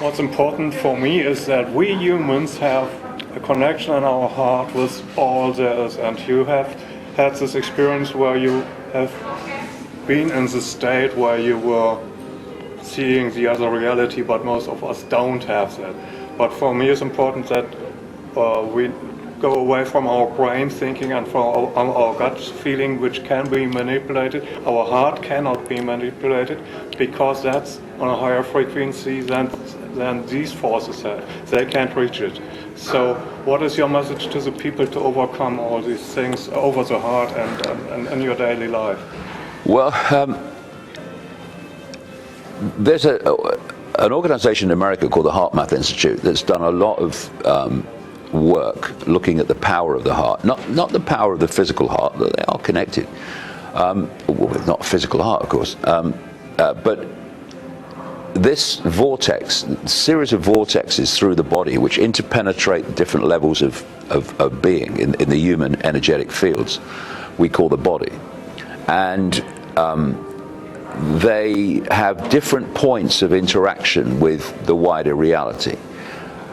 what's important for me is that we humans have a connection in our heart with all there is, and you have had this experience where you have been in the state where you were seeing the other reality, but most of us don't have that. But for me it's important that we go away from our brain thinking and from our gut feeling, which can be manipulated. Our heart cannot be manipulated because that's on a higher frequency than these forces have. They can't reach it. So what is your message to the people to overcome all these things over the heart and in your daily life? Well, there's an organization in America called the Heart Math Institute that's done a lot of work looking at the power of the heart, not the power of the physical heart, but they are connected. Well, not physical heart, of course, but this vortex, series of vortexes through the body which interpenetrate different levels of being in the human energetic fields, we call the body. And they have different points of interaction with the wider reality.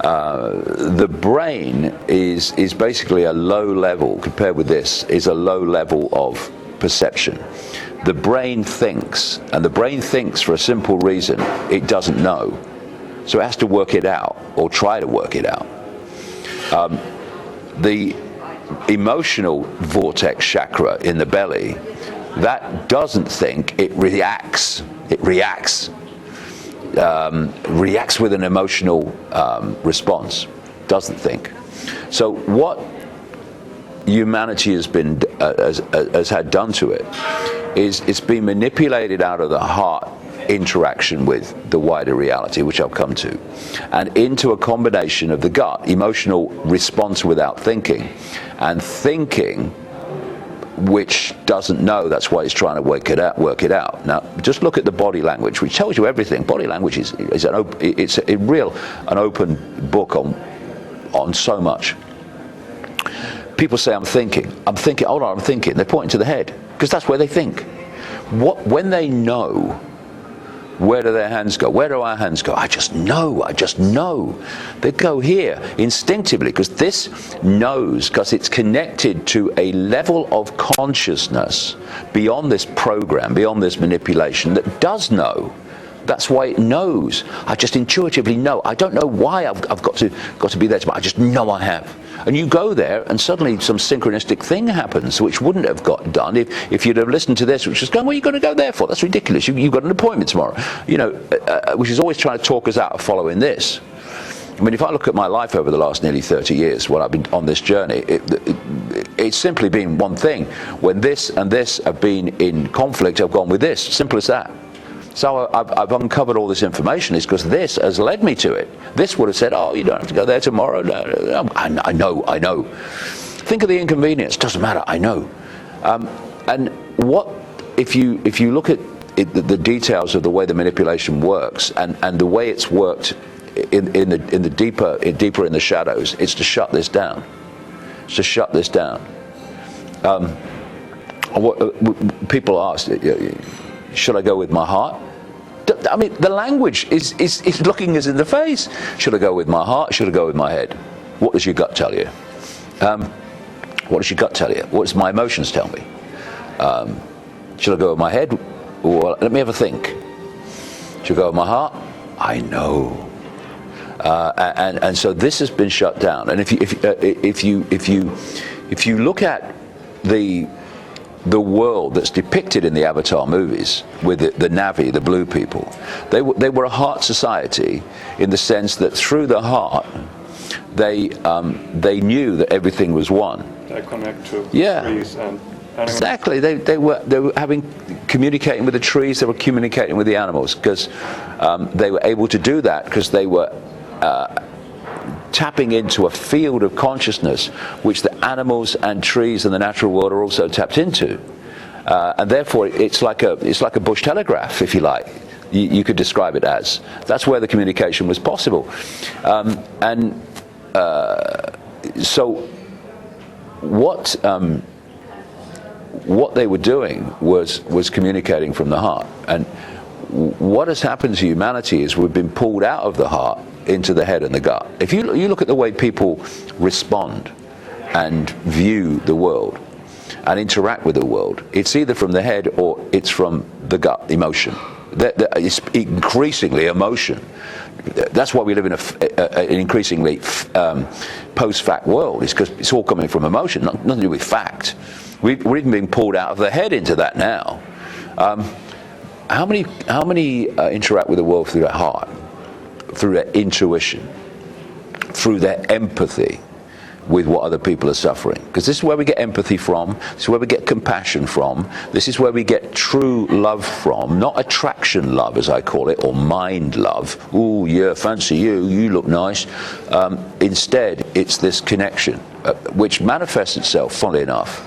The brain is basically a low level, compared with this, is a low level of perception. The brain thinks, and the brain thinks for a simple reason: it doesn't know. So it has to work it out, or try to work it out. The emotional vortex chakra in the belly, that doesn't think, it reacts. It reacts with an emotional response, doesn't think. So what humanity has had done to it is it's been manipulated out of the heart interaction with the wider reality, which I'll come to, and into a combination of the gut, emotional response without thinking, and thinking which doesn't know. That's why it's trying to work it out. Now, just look at the body language, which tells you everything. Body language is an open book on so much. People say, I'm thinking, hold on, I'm thinking. They're pointing to the head, because that's where they think. When they know, where do their hands go? Where do our hands go? I just know. They go here instinctively, because this knows, because it's connected to a level of consciousness beyond this program, beyond this manipulation, that does know. That's why it knows. I just intuitively know. I don't know why I've got to be there tomorrow. I just know I have. And you go there, and suddenly some synchronistic thing happens, which wouldn't have got done if you'd have listened to this, which is going, well, you're going to go there for? That's ridiculous. You've got an appointment tomorrow. Which is always trying to talk us out of following this. I mean, if I look at my life over the last nearly 30 years, when I've been on this journey, it's simply been one thing. When this and this have been in conflict, I've gone with this. Simple as that. So I've uncovered all this information is because this has led me to it. This would have said, oh, you don't have to go there tomorrow. No. I know. Think of the inconvenience. Doesn't matter. I know. And what if you look at the details of the way the manipulation works and the way it's worked in the deeper in the shadows, it's to shut this down. It's to shut this down. People ask, should I go with my heart? I mean, the language is looking us in the face. Should I go with my heart? Should I go with my head? What does your gut tell you? What does your gut tell you? What does my emotions tell me? Should I go with my head? Or let me have a think. Should I go with my heart? I know. And so this has been shut down. And if you look at the world that's depicted in the Avatar movies with the Na'vi, the blue people, they were a heart society in the sense that through the heart they knew that everything was one. They connect to trees and animals. Exactly. They were communicating with the trees. They were communicating with the animals because they were able to do that because they were tapping into a field of consciousness which the animals and trees and the natural world are also tapped into, and therefore it's like a bush telegraph, if you like. You could describe it as. That's where the communication was possible, so what they were doing was communicating from the heart. And what has happened to humanity is we've been pulled out of the heart into the head and the gut. If you look at the way people respond and view the world and interact with the world, it's either from the head or it's from the gut, emotion. It's increasingly emotion. That's why we live in an increasingly post-fact world. It's because it's all coming from emotion, nothing to do with fact. We're even being pulled out of the head into that now. How many interact with the world through their heart, through their intuition, through their empathy with what other people are suffering? Because this is where we get empathy from, this is where we get compassion from, this is where we get true love from, not attraction love as I call it, or mind love. Ooh, yeah, fancy you, you look nice. Instead, it's this connection, which manifests itself, funnily enough,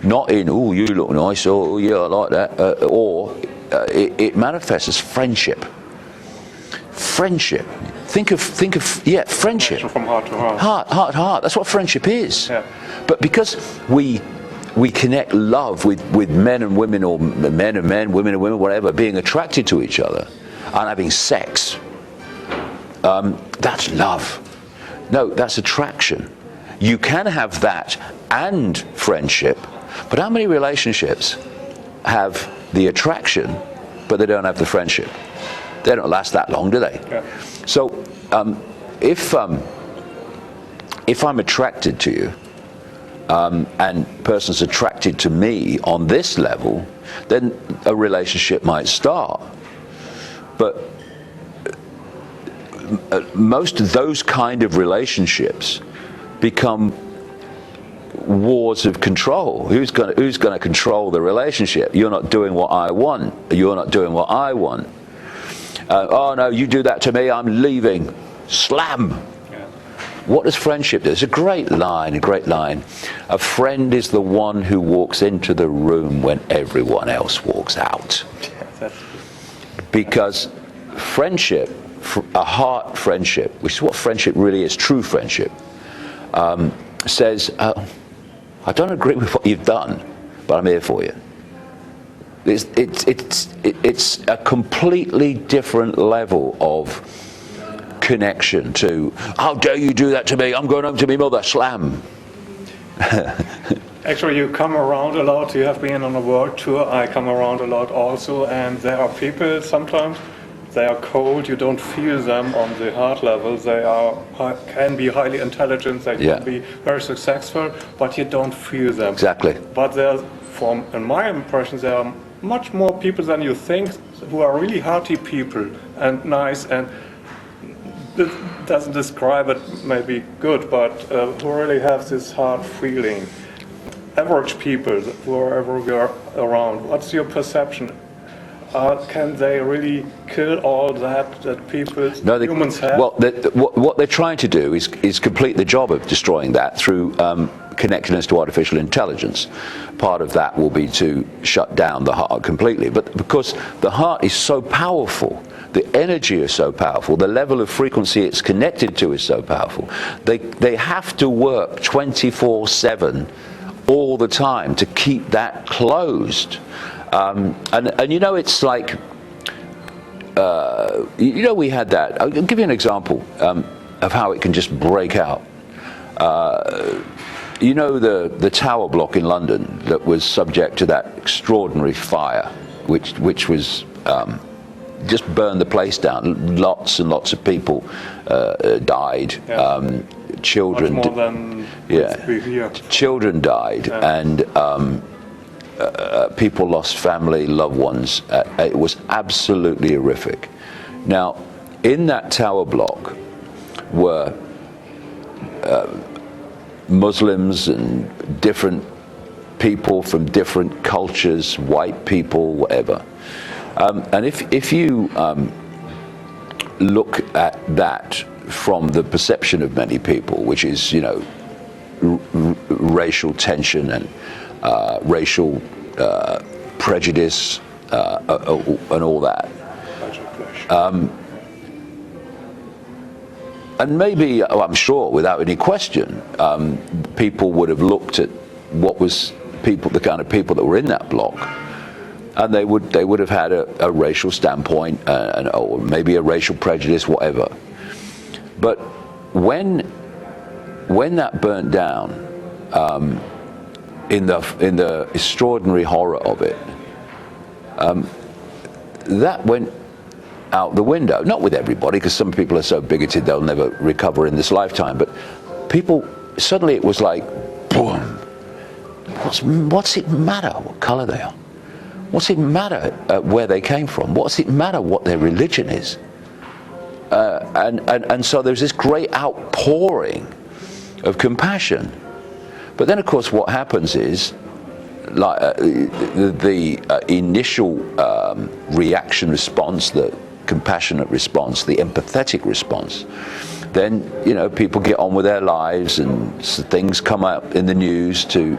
not in, ooh, you look nice, or yeah, I like that, it manifests as friendship. Friendship. Think of friendship. From heart to heart. Heart to heart. That's what friendship is. Yeah. But because we connect love with men and women, or men and men, women and women, whatever, being attracted to each other and having sex, that's love. No, that's attraction. You can have that and friendship, but how many relationships have the attraction, but they don't have the friendship? They don't last that long, do they? Yeah. So if I'm attracted to you, and person's attracted to me on this level, then a relationship might start. But most of those kind of relationships become wars of control. Who's going to control the relationship? You're not doing what I want. You're not doing what I want. Oh no, you do that to me, I'm leaving. Slam. Yeah. What does friendship do? It's a great line. A friend is the one who walks into the room when everyone else walks out. Because friendship, a heart friendship, which is what friendship really is, true friendship, says, I don't agree with what you've done, but I'm here for you. It's a completely different level of connection to, how dare you do that to me, I'm going home to me mother, slam. Actually, you come around a lot, you have been on a world tour, I come around a lot also, and there are people sometimes, they are cold, you don't feel them on the heart level, they can be highly intelligent, they can be very successful, but you don't feel them. Exactly. But in my impression, there are much more people than you think who are really hearty people and nice, and this doesn't describe it maybe good, but who really have this heart feeling. Average people who are everywhere around, what's your perception? Can they really kill all that humans have? Well, what they're trying to do is complete the job of destroying that through connectedness to artificial intelligence. Part of that will be to shut down the heart completely. But because the heart is so powerful, the energy is so powerful, the level of frequency it's connected to is so powerful, they have to work 24/7 all the time to keep that closed. And you know, it's like, you know, we had that. I'll give you an example of how it can just break out. You know, the tower block in London that was subject to that extraordinary fire, which was just burned the place down. Lots and lots of people died. Yeah. Children, much more than here. Children died, and people lost family, loved ones. It was absolutely horrific. Now, in that tower block were Muslims and different people from different cultures, white people, whatever. And if you look at that from the perception of many people, which is, you know, racial tension and racial prejudice and all that. And maybe, I'm sure, without any question, people would have looked at what was the kind of people that were in that block, and they would have had a racial standpoint, or maybe a racial prejudice, whatever. But when that burnt down, in the extraordinary horror of it, that went out the window. Not with everybody, because some people are so bigoted they'll never recover in this lifetime. But people, suddenly it was like, boom. What's it matter what color they are? What's it matter where they came from? What's it matter what their religion is? And so there's this great outpouring of compassion. But then, of course, what happens is, like the initial reaction response, the compassionate response, the empathetic response, then people get on with their lives, and things come up in the news to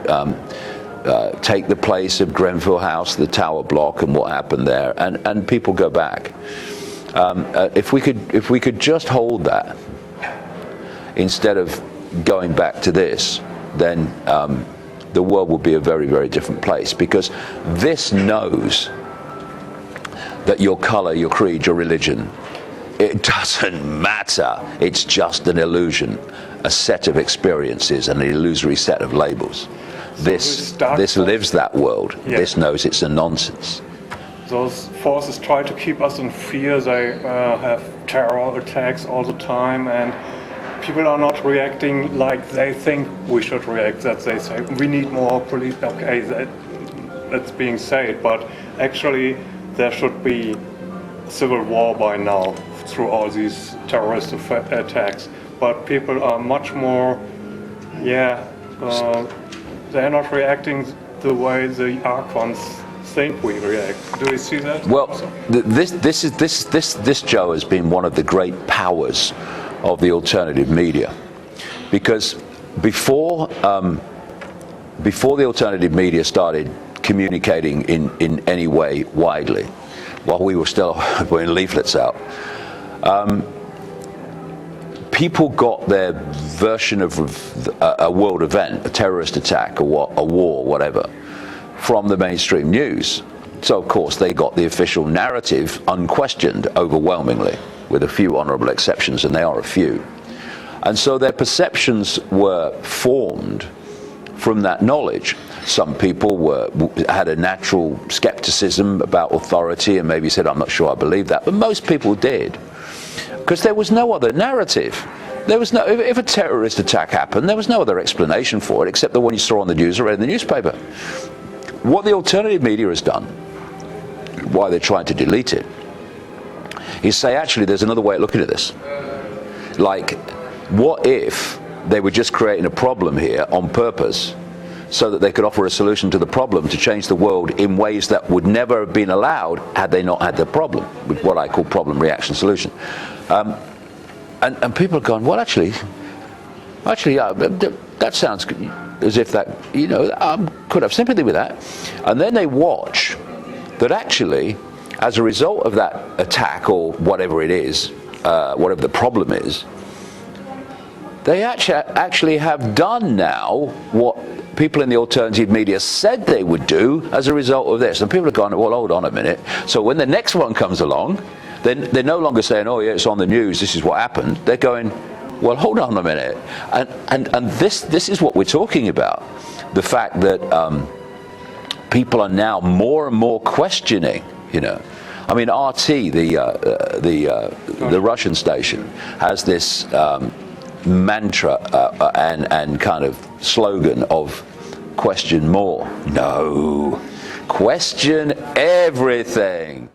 take the place of Grenfell House, the Tower Block, and what happened there, and people go back. If we could just hold that instead of going back to this, then the world would be a very, very different place, because this knows that your color, your creed, your religion, it doesn't matter. It's just an illusion, a set of experiences, an illusory set of labels. This lives that world. Yeah. This knows it's a nonsense. Those forces try to keep us in fear. They have terror attacks all the time, and people are not reacting like they think we should react. That they say we need more police. Okay, that's being said, but actually there should be civil war by now through all these terrorist attacks. But people are much more, they're not reacting the way the Archons think we react. Do you see that? Well, this Joe has been one of the great powers of the alternative media, because before the alternative media started communicating in any way widely, while we were still putting leaflets out, people got their version of a world event, a terrorist attack, a war, whatever, from the mainstream news. So of course they got the official narrative unquestioned overwhelmingly, with a few honorable exceptions, and they are a few. And so their perceptions were formed from that knowledge. Some people had a natural skepticism about authority and maybe said, I'm not sure I believe that, but most people did, because there was no other narrative. There was no, if a terrorist attack happened, there was no other explanation for it except the one you saw on the news or read in the newspaper. What the alternative media has done, why they're trying to delete it, is say, actually, there's another way of looking at this. Like, what if they were just creating a problem here on purpose so that they could offer a solution to the problem to change the world in ways that would never have been allowed had they not had the problem, with what I call problem reaction solution. And people have gone, well, actually, that sounds as if that, could have sympathy with that. And then they watch that actually, as a result of that attack or whatever it is, whatever the problem is, they actually have done now what people in the alternative media said they would do as a result of this. And people have gone, well, hold on a minute. So when the next one comes along, then they're no longer saying, oh yeah, it's on the news, this is what happened. They're going, well, hold on a minute. And this is what we're talking about. The fact that people are now more and more questioning, I mean, RT, the Russian station, has this mantra and kind of slogan of question more. No, question everything.